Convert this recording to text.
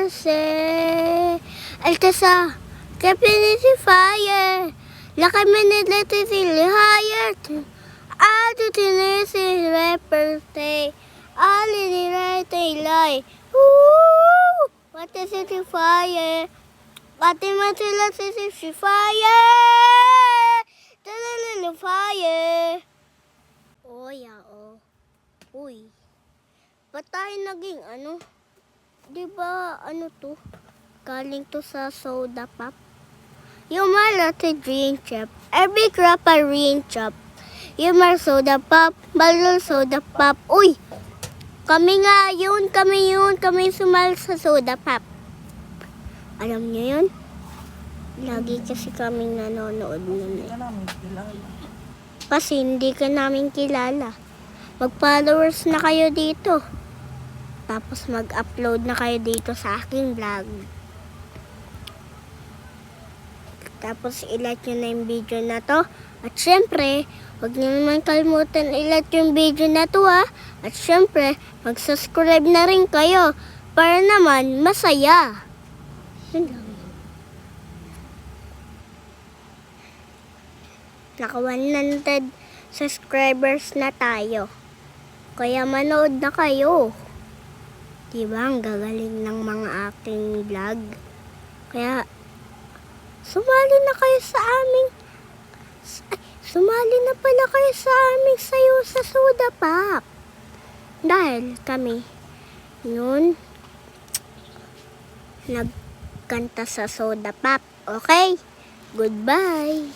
se. Altasa, capacity fire. La caminata silly higher. Altitude reperte. All in the right lie. Woo! What is it fire? Pati si fire. Little fire. Oh, yeah, oh. Uy. Ba't tayo naging ano? Diba ano to? Galing to sa soda pop. Yung malati green chop. Every crop a green chop. Yung soda pop. Balol soda pop. Uy! Kami sumal sa soda pop. Alam niyo yun? Lagi kasi kaming nanonood nun eh. Kasi hindi ka namin kilala. Mag-followers na kayo dito. Tapos mag-upload na kayo dito sa aking vlog. Tapos i-like nyo na yung video na to. At syempre, huwag nyo naman kalimutan i-like yung video na to ha. At syempre, mag-subscribe na rin kayo. Para naman masaya. Yun lang. Naka 100 subscribers na tayo. Kaya manood na kayo. Diba ang gagaling ng mga aking vlog? Kaya sumali na kayo sa aming sumali na pala kayo sa aming sayo sa soda pop. Dahil kami noon nagkanta sa soda pop. Okay? Goodbye.